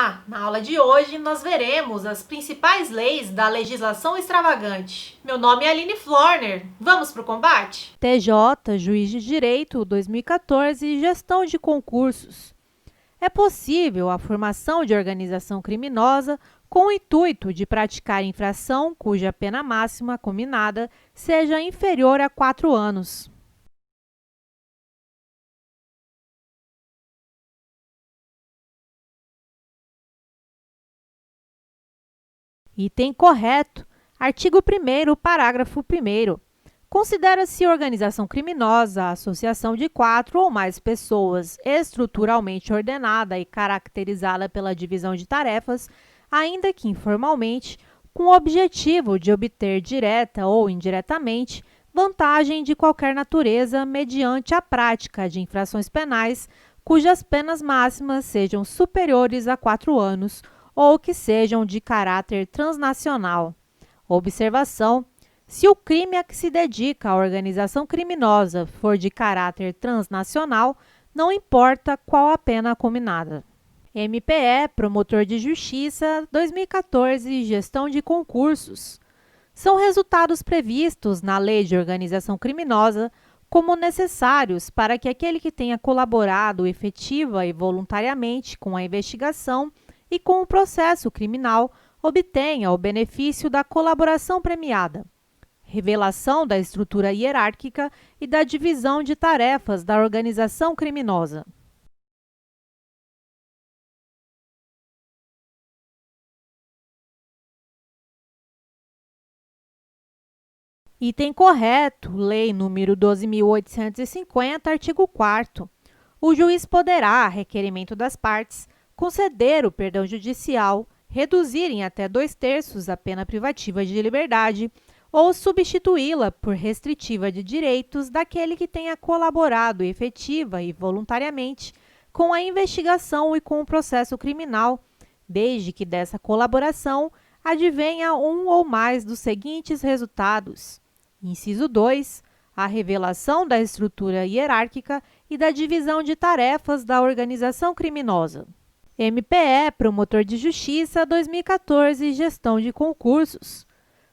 Olá! Na aula de hoje nós veremos as principais leis da legislação extravagante. Meu nome é Aline Florner. Vamos para o combate? TJ, Juiz de Direito, 2014, Gestão de concursos. É possível a formação de organização criminosa com o intuito de praticar infração cuja pena máxima combinada seja inferior a 4 anos. Item correto. Artigo 1º, parágrafo 1º. Considera-se organização criminosa a associação de 4 ou mais pessoas estruturalmente ordenada e caracterizada pela divisão de tarefas, ainda que informalmente, com o objetivo de obter direta ou indiretamente vantagem de qualquer natureza mediante a prática de infrações penais cujas penas máximas sejam superiores a 4 anos ou que sejam de caráter transnacional. Observação: se o crime a que se dedica a organização criminosa for de caráter transnacional, não importa qual a pena combinada. MPE, Promotor de Justiça, 2014, Gestão de concursos. São resultados previstos na Lei de Organização Criminosa como necessários para que aquele que tenha colaborado efetiva e voluntariamente com a investigação e com o processo criminal obtenha o benefício da colaboração premiada, revelação da estrutura hierárquica e da divisão de tarefas da organização criminosa. Item correto, Lei nº 12.850, artigo 4º. O juiz poderá, a requerimento das partes, conceder o perdão judicial, reduzir em até 2/3 a pena privativa de liberdade ou substituí-la por restritiva de direitos daquele que tenha colaborado efetiva e voluntariamente com a investigação e com o processo criminal, desde que dessa colaboração advenha um ou mais dos seguintes resultados. Inciso 2. A revelação da estrutura hierárquica e da divisão de tarefas da organização criminosa. MPE, Promotor de Justiça, 2014, Gestão de concursos.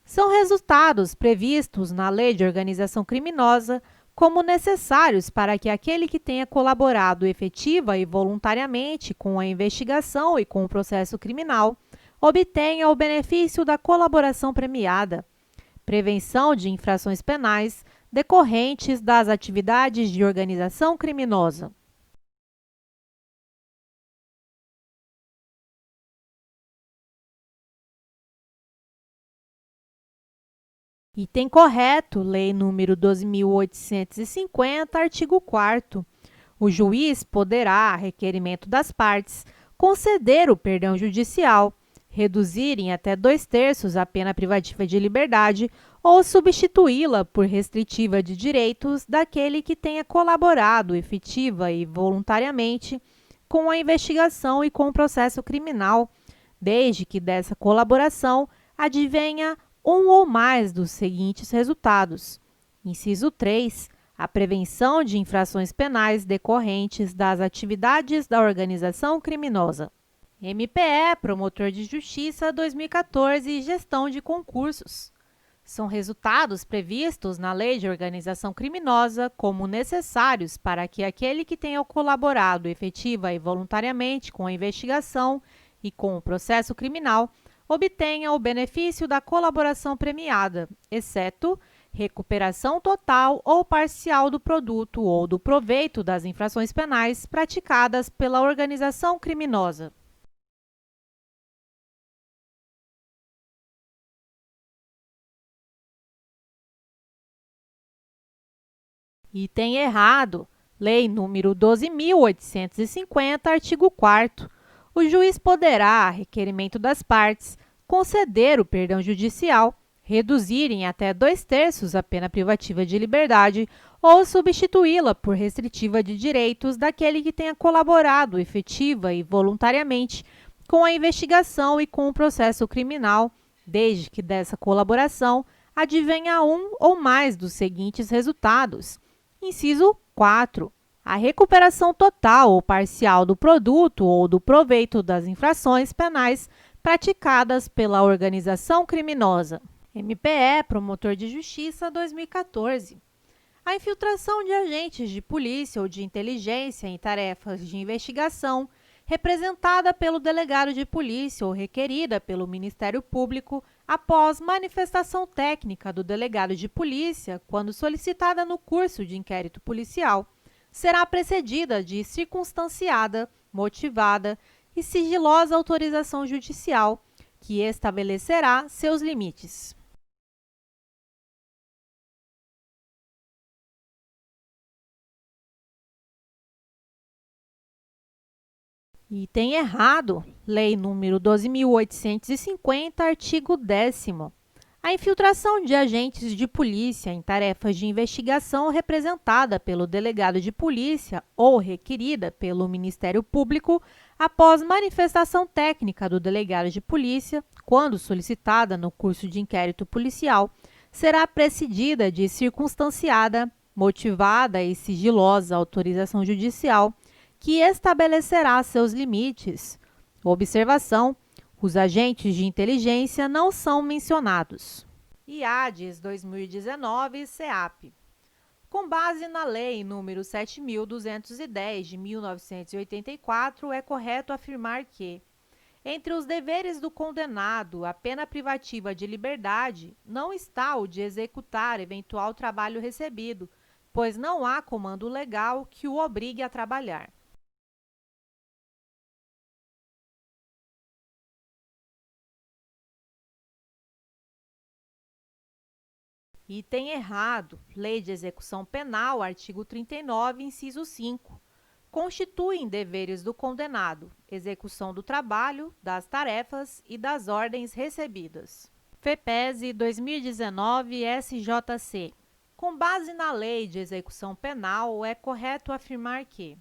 São resultados previstos na Lei de Organização Criminosa como necessários para que aquele que tenha colaborado efetiva e voluntariamente com a investigação e com o processo criminal obtenha o benefício da colaboração premiada, prevenção de infrações penais decorrentes das atividades de organização criminosa. Item correto, Lei nº 12.850, artigo 4º. O juiz poderá, a requerimento das partes, conceder o perdão judicial, reduzir em até 2/3 a pena privativa de liberdade ou substituí-la por restritiva de direitos daquele que tenha colaborado efetiva e voluntariamente com a investigação e com o processo criminal, desde que dessa colaboração advenha um ou mais dos seguintes resultados. Inciso 3. A prevenção de infrações penais decorrentes das atividades da organização criminosa. MPE, Promotor de Justiça, 2014, Gestão de concursos. São resultados previstos na Lei de Organização Criminosa como necessários para que aquele que tenha colaborado efetiva e voluntariamente com a investigação e com o processo criminal obtenha o benefício da colaboração premiada, exceto recuperação total ou parcial do produto ou do proveito das infrações penais praticadas pela organização criminosa. Item errado. Lei nº 12.850, artigo 4º. O juiz poderá, a requerimento das partes, conceder o perdão judicial, reduzir em até 2/3 a pena privativa de liberdade ou substituí-la por restritiva de direitos daquele que tenha colaborado efetiva e voluntariamente com a investigação e com o processo criminal, desde que dessa colaboração advenha um ou mais dos seguintes resultados. Inciso 4. A recuperação total ou parcial do produto ou do proveito das infrações penais praticadas pela organização criminosa. MPE, Promotor de Justiça, 2014. A infiltração de agentes de polícia ou de inteligência em tarefas de investigação, representada pelo delegado de polícia ou requerida pelo Ministério Público após manifestação técnica do delegado de polícia, quando solicitada no curso de inquérito policial, será precedida de circunstanciada, motivada e sigilosa autorização judicial, que estabelecerá seus limites. Item errado, Lei nº 12.850, artigo 10º. A infiltração de agentes de polícia em tarefas de investigação representada pelo delegado de polícia ou requerida pelo Ministério Público após manifestação técnica do delegado de polícia, quando solicitada no curso de inquérito policial, será precedida de circunstanciada, motivada e sigilosa autorização judicial, que estabelecerá seus limites. Observação: os agentes de inteligência não são mencionados. IADES 2019, CEAP. Com base na Lei nº 7.210, de 1984, é correto afirmar que, entre os deveres do condenado à pena privativa de liberdade, não está o de executar eventual trabalho recebido, pois não há comando legal que o obrigue a trabalhar. Item errado, Lei de Execução Penal, artigo 39, inciso 5. Constituem deveres do condenado execução do trabalho, das tarefas e das ordens recebidas. FEPESE 2019, SJC. Com base na Lei de Execução Penal, é correto afirmar que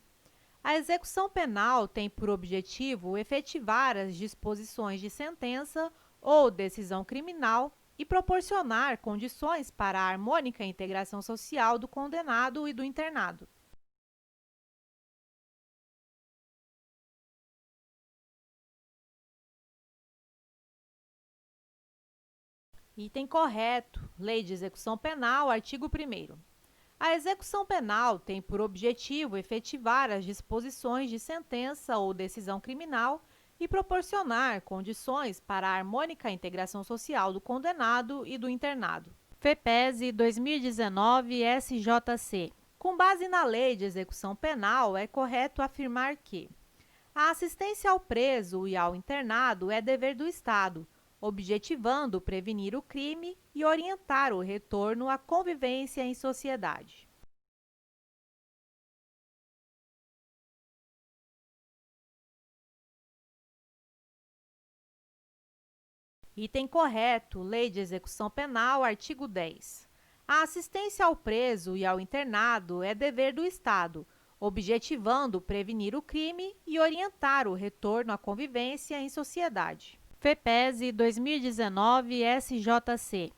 a execução penal tem por objetivo efetivar as disposições de sentença ou decisão criminal e proporcionar condições para a harmônica integração social do condenado e do internado. Item correto, Lei de Execução Penal, artigo 1º. A execução penal tem por objetivo efetivar as disposições de sentença ou decisão criminal e proporcionar condições para a harmônica integração social do condenado e do internado. FEPESE 2019, SJC. Com base na Lei de Execução Penal, é correto afirmar que a assistência ao preso e ao internado é dever do Estado, objetivando prevenir o crime e orientar o retorno à convivência em sociedade. Item correto, Lei de Execução Penal, artigo 10. A assistência ao preso e ao internado é dever do Estado, objetivando prevenir o crime e orientar o retorno à convivência em sociedade. FEPESE 2019, SJC.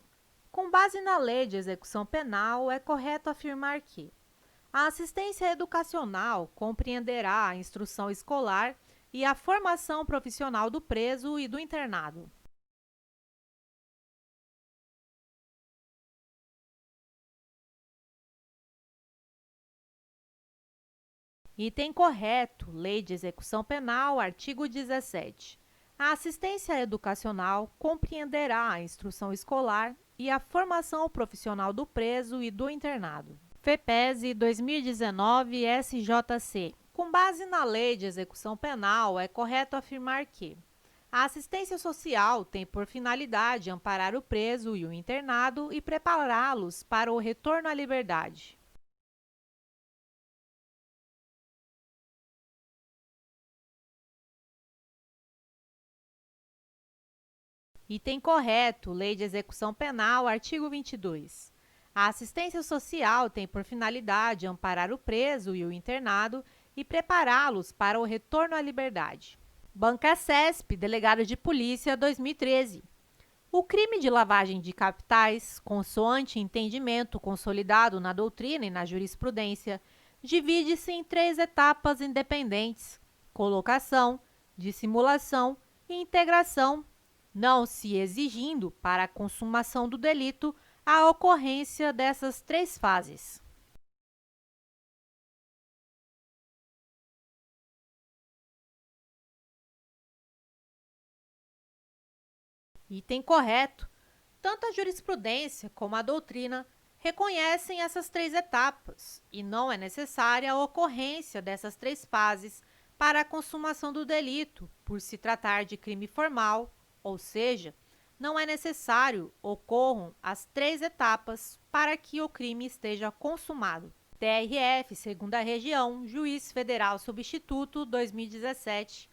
Com base na Lei de Execução Penal, é correto afirmar que a assistência educacional compreenderá a instrução escolar e a formação profissional do preso e do internado. Item correto, Lei de Execução Penal, artigo 17. A assistência educacional compreenderá a instrução escolar e a formação profissional do preso e do internado. FEPESE 2019, SJC. Com base na Lei de Execução Penal, é correto afirmar que a assistência social tem por finalidade amparar o preso e o internado e prepará-los para o retorno à liberdade. Item correto, Lei de Execução Penal, artigo 22. A assistência social tem por finalidade amparar o preso e o internado e prepará-los para o retorno à liberdade. Banca CESP, Delegado de Polícia, 2013. O crime de lavagem de capitais, consoante entendimento consolidado na doutrina e na jurisprudência, divide-se em 3 etapas independentes: colocação, dissimulação e integração, não se exigindo para a consumação do delito a ocorrência dessas 3 fases. Item correto. Tanto a jurisprudência como a doutrina reconhecem essas 3 etapas e não é necessária a ocorrência dessas 3 fases para a consumação do delito, por se tratar de crime formal, ou seja, não é necessário ocorram as 3 etapas para que o crime esteja consumado. TRF, segunda região, Juiz Federal Substituto, 2017.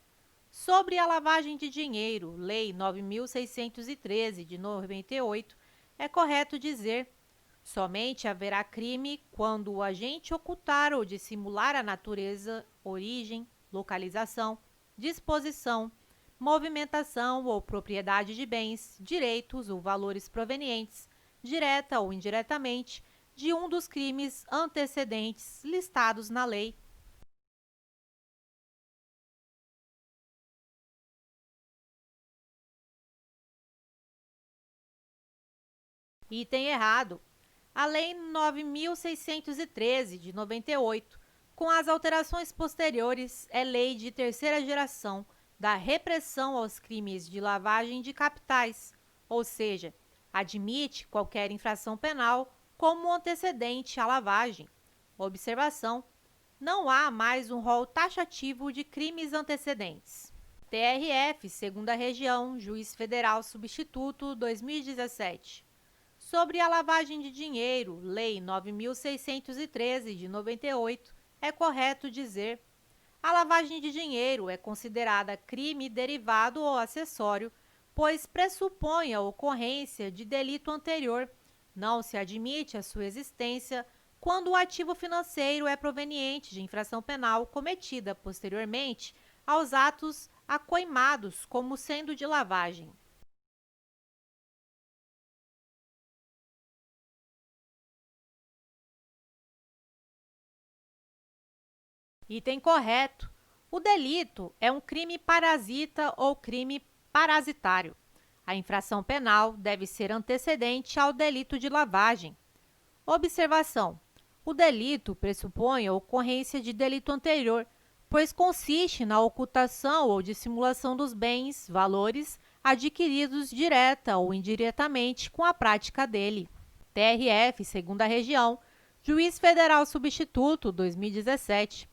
Sobre a lavagem de dinheiro, Lei 9.613, de 98, é correto dizer: somente haverá crime quando o agente ocultar ou dissimular a natureza, origem, localização, disposição, movimentação ou propriedade de bens, direitos ou valores provenientes, direta ou indiretamente, de um dos crimes antecedentes listados na lei. Item errado. A Lei 9.613, de 98, com as alterações posteriores, é lei de terceira geração da repressão aos crimes de lavagem de capitais, ou seja, admite qualquer infração penal como antecedente à lavagem. Observação: não há mais um rol taxativo de crimes antecedentes. TRF, segunda região, Juiz Federal Substituto, 2017. Sobre a lavagem de dinheiro, Lei 9.613, de 98, é correto dizer: a lavagem de dinheiro é considerada crime derivado ou acessório, pois pressupõe a ocorrência de delito anterior. Não se admite a sua existência quando o ativo financeiro é proveniente de infração penal cometida posteriormente aos atos acoimados como sendo de lavagem. Item correto. O delito é um crime parasita ou crime parasitário. A infração penal deve ser antecedente ao delito de lavagem. Observação: o delito pressupõe a ocorrência de delito anterior, pois consiste na ocultação ou dissimulação dos bens, valores, adquiridos direta ou indiretamente com a prática dele. TRF, segunda região, Juiz Federal Substituto, 2017.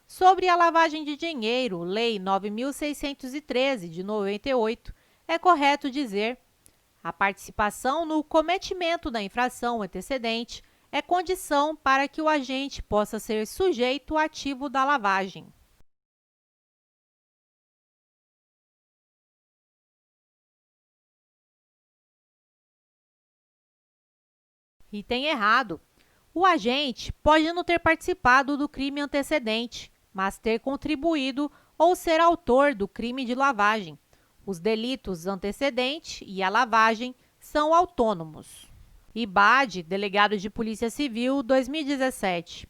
Sobre a lavagem de dinheiro, Lei 9.613, de 98, é correto dizer: a participação no cometimento da infração antecedente é condição para que o agente possa ser sujeito ativo da lavagem. Item errado. O agente pode não ter participado do crime antecedente, mas ter contribuído ou ser autor do crime de lavagem. Os delitos antecedente e a lavagem são autônomos. IBAD, Delegado de Polícia Civil, 2017.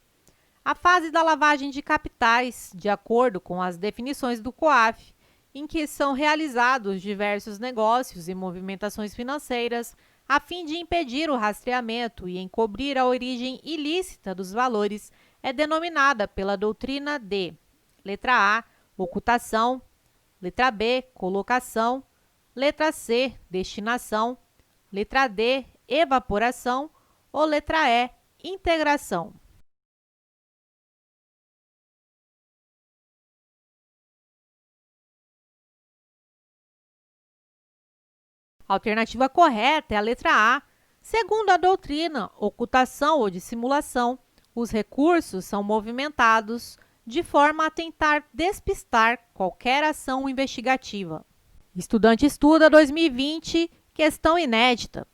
A fase da lavagem de capitais, de acordo com as definições do COAF, em que são realizados diversos negócios e movimentações financeiras a fim de impedir o rastreamento e encobrir a origem ilícita dos valores, é denominada pela doutrina de: letra A, ocultação; letra B, colocação; letra C, destinação; letra D, evaporação; ou letra E, integração. A alternativa correta é a letra A. Segundo a doutrina, ocultação ou dissimulação, os recursos são movimentados de forma a tentar despistar qualquer ação investigativa. Estudante Estuda 2020, questão inédita.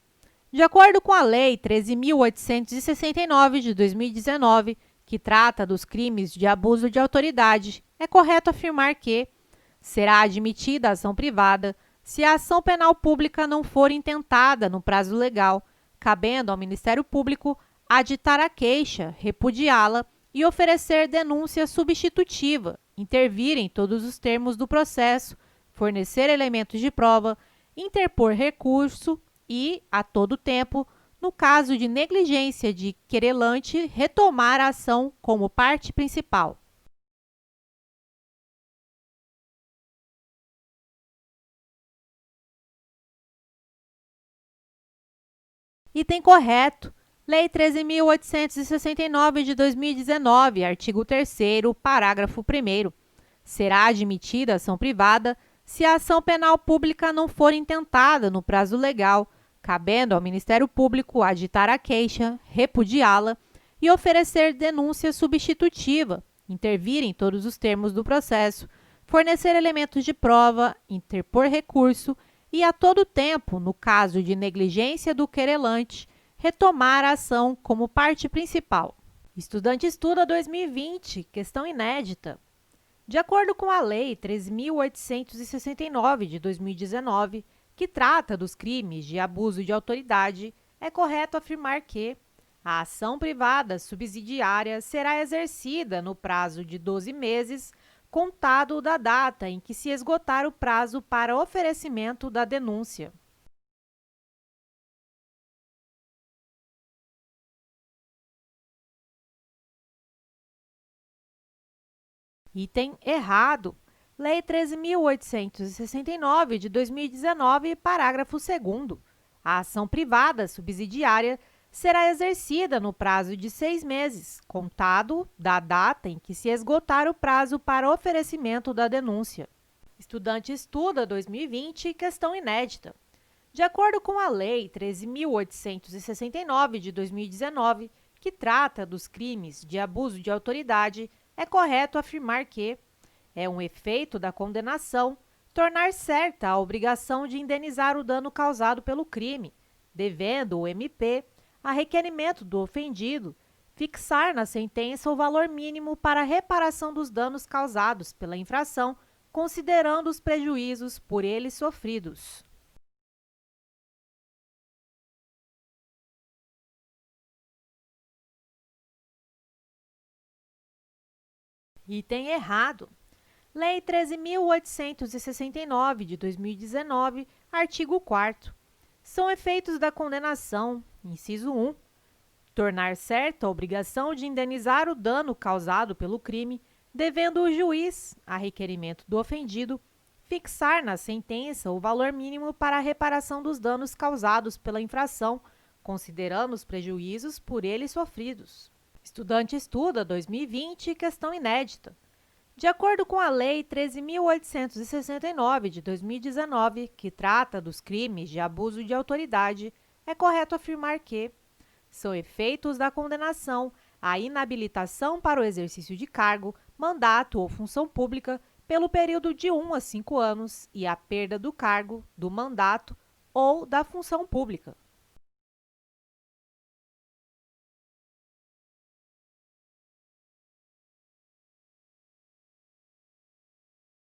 De acordo com a Lei 13.869 de 2019, que trata dos crimes de abuso de autoridade, é correto afirmar que será admitida a ação privada se a ação penal pública não for intentada no prazo legal, cabendo ao Ministério Público aditar a queixa, repudiá-la e oferecer denúncia substitutiva, intervir em todos os termos do processo, fornecer elementos de prova, interpor recurso e, a todo tempo, no caso de negligência de querelante, retomar a ação como parte principal. Item correto. Lei 13.869 de 2019, artigo 3º, parágrafo 1º. Será admitida ação privada se a ação penal pública não for intentada no prazo legal, cabendo ao Ministério Público aditar a queixa, repudiá-la e oferecer denúncia substitutiva, intervir em todos os termos do processo, fornecer elementos de prova, interpor recurso e, a todo tempo, no caso de negligência do querelante, retomar a ação como parte principal. Estudante estuda 2020, questão inédita. De acordo com a Lei 13.869 de 2019, que trata dos crimes de abuso de autoridade, é correto afirmar que a ação privada subsidiária será exercida no prazo de 12 meses, contado da data em que se esgotar o prazo para oferecimento da denúncia. Item errado. Lei 13.869 de 2019, parágrafo 2º. A ação privada subsidiária será exercida no prazo de 6 meses, contado da data em que se esgotar o prazo para oferecimento da denúncia. Estudante estuda 2020, questão inédita. De acordo com a Lei 13.869 de 2019, que trata dos crimes de abuso de autoridade, é correto afirmar que é um efeito da condenação tornar certa a obrigação de indenizar o dano causado pelo crime, devendo o MP, a requerimento do ofendido, fixar na sentença o valor mínimo para a reparação dos danos causados pela infração, considerando os prejuízos por ele sofridos. Item errado. Lei 13.869 de 2019, artigo 4º. São efeitos da condenação, inciso 1, tornar certa a obrigação de indenizar o dano causado pelo crime, devendo o juiz, a requerimento do ofendido, fixar na sentença o valor mínimo para a reparação dos danos causados pela infração, considerando os prejuízos por ele sofridos. Estudante estuda 2020, questão inédita. De acordo com a Lei 13.869 de 2019, que trata dos crimes de abuso de autoridade, é correto afirmar que são efeitos da condenação a inabilitação para o exercício de cargo, mandato ou função pública pelo período de 1 a 5 anos e a perda do cargo, do mandato ou da função pública.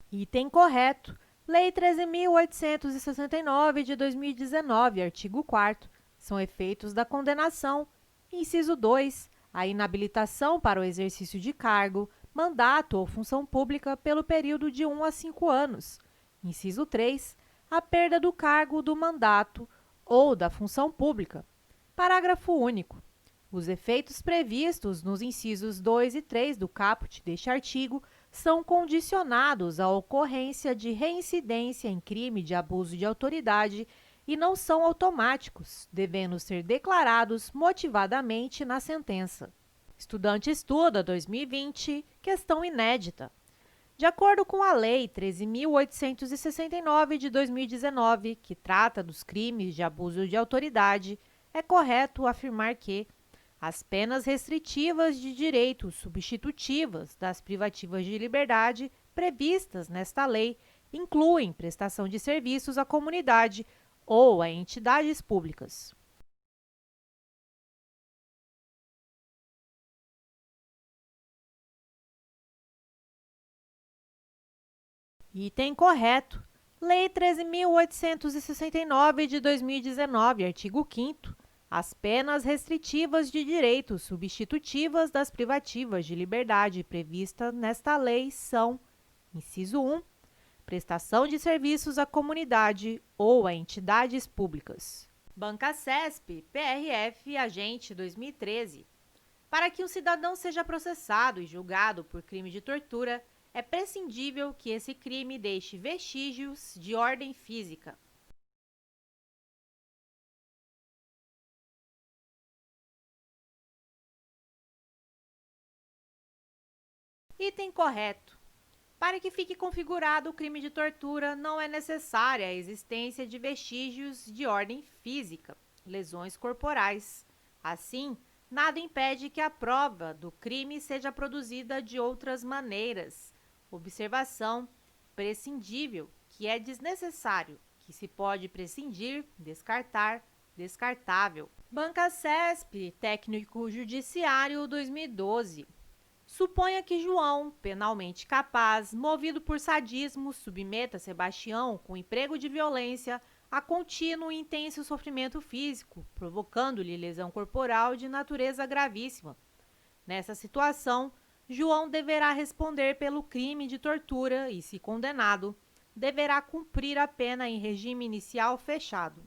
Item correto. Lei 13.869 de 2019, artigo 4º. São efeitos da condenação. Inciso 2. A inabilitação para o exercício de cargo, mandato ou função pública pelo período de 1 a 5 anos. Inciso 3. A perda do cargo, do mandato ou da função pública. Parágrafo único. Os efeitos previstos nos incisos 2 e 3 do caput deste artigo são condicionados à ocorrência de reincidência em crime de abuso de autoridade e não são automáticos, devendo ser declarados motivadamente na sentença. Estudante estuda 2020, questão inédita. De acordo com a Lei 13.869 de 2019, que trata dos crimes de abuso de autoridade, é correto afirmar que as penas restritivas de direitos substitutivas das privativas de liberdade previstas nesta lei incluem prestação de serviços à comunidade ou a entidades públicas. Item correto. Lei 13.869 de 2019, artigo 5º. As penas restritivas de direitos substitutivas das privativas de liberdade previstas nesta lei são: inciso 1, prestação de serviços à comunidade ou a entidades públicas. Bancasesp, PRF, agente 2013. Para que um cidadão seja processado e julgado por crime de tortura, é prescindível que esse crime deixe vestígios de ordem física. Item correto. Para que fique configurado o crime de tortura, não é necessária a existência de vestígios de ordem física, lesões corporais. Assim, nada impede que a prova do crime seja produzida de outras maneiras. Observação: prescindível, que é desnecessário, que se pode prescindir, descartar, descartável. Bancasesp, Técnico Judiciário 2012. Suponha que João, penalmente capaz, movido por sadismo, submeta Sebastião com emprego de violência a contínuo e intenso sofrimento físico, provocando-lhe lesão corporal de natureza gravíssima. Nessa situação, João deverá responder pelo crime de tortura e, se condenado, deverá cumprir a pena em regime inicial fechado.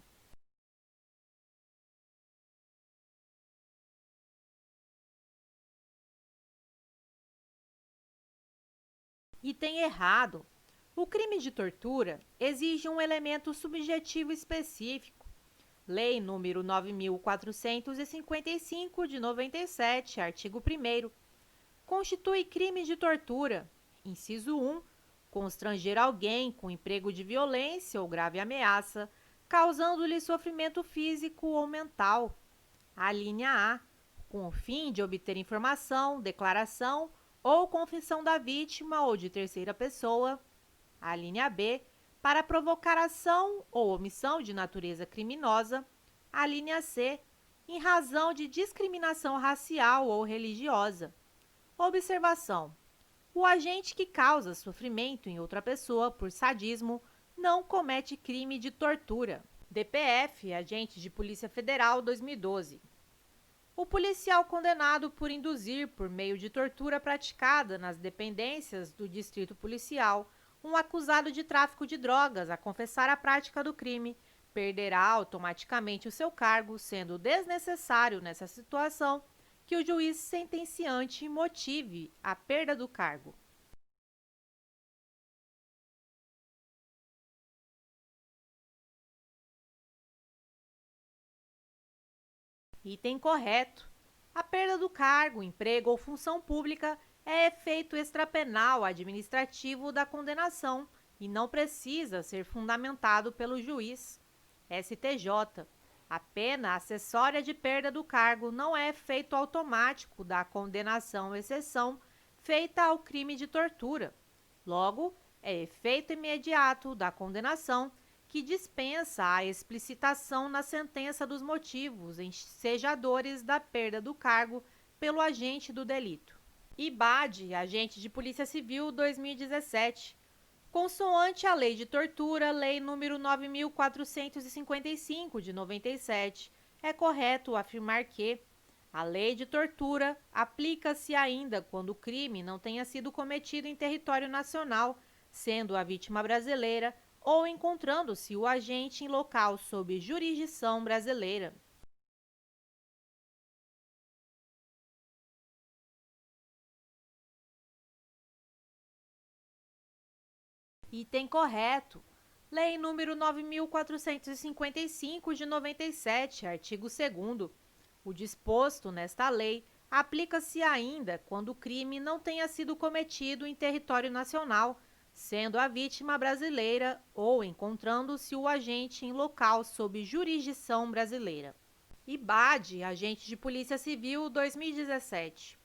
Item errado. O crime de tortura exige um elemento subjetivo específico. Lei nº 9.455, de 97, artigo 1º. Constitui crime de tortura. Inciso 1. Constranger alguém com emprego de violência ou grave ameaça, causando-lhe sofrimento físico ou mental. A linha A. Com o fim de obter informação, declaração ou confissão da vítima ou de terceira pessoa. A linha B, para provocar ação ou omissão de natureza criminosa. A linha C, em razão de discriminação racial ou religiosa. Observação: o agente que causa sofrimento em outra pessoa por sadismo não comete crime de tortura. DPF, Agente de Polícia Federal 2012. O policial condenado por induzir, por meio de tortura praticada nas dependências do distrito policial, um acusado de tráfico de drogas a confessar a prática do crime, perderá automaticamente o seu cargo, sendo desnecessário, nessa situação, que o juiz sentenciante motive a perda do cargo. Item correto. A perda do cargo, emprego ou função pública é efeito extrapenal administrativo da condenação e não precisa ser fundamentado pelo juiz. STJ. A pena acessória de perda do cargo não é efeito automático da condenação exceção feita ao crime de tortura. Logo, é efeito imediato da condenação que dispensa a explicitação na sentença dos motivos ensejadores da perda do cargo pelo agente do delito. IBAD, Agente de Polícia Civil 2017. Consoante a Lei de Tortura, Lei nº 9.455, de 97, é correto afirmar que a Lei de Tortura aplica-se ainda quando o crime não tenha sido cometido em território nacional, sendo a vítima brasileira ou encontrando-se o agente em local sob jurisdição brasileira. Item correto. Lei nº 9.455, de 97, artigo 2º. O disposto nesta lei aplica-se ainda quando o crime não tenha sido cometido em território nacional, sendo a vítima brasileira ou encontrando-se o agente em local sob jurisdição brasileira. IBAD, Agente de Polícia Civil 2017.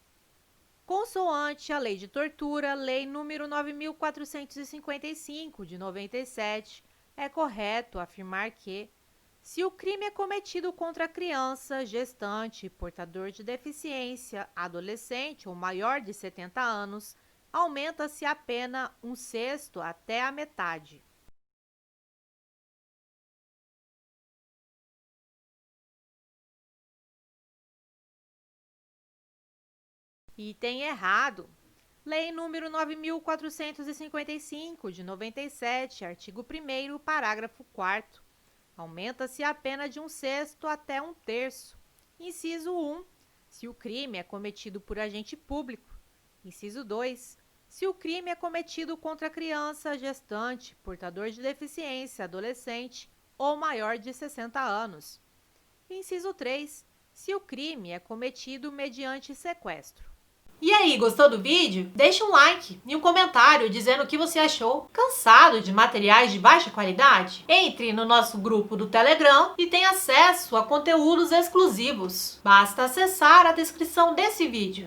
Consoante a Lei de Tortura, Lei nº 9.455, de 97, é correto afirmar que, se o crime é cometido contra criança, gestante, portador de deficiência, adolescente ou maior de 70 anos, aumenta-se a pena 1/6 até a metade. Item errado. Lei número 9.455, de 97, artigo 1º, parágrafo 4º. Aumenta-se a pena de 1/6 até 1/3. Inciso 1. Se o crime é cometido por agente público. Inciso 2. Se o crime é cometido contra criança, gestante, portador de deficiência, adolescente ou maior de 60 anos. Inciso 3. Se o crime é cometido mediante sequestro. E aí, gostou do vídeo? Deixa um like e um comentário dizendo o que você achou. Cansado de materiais de baixa qualidade? Entre no nosso grupo do Telegram e tenha acesso a conteúdos exclusivos. Basta acessar a descrição desse vídeo.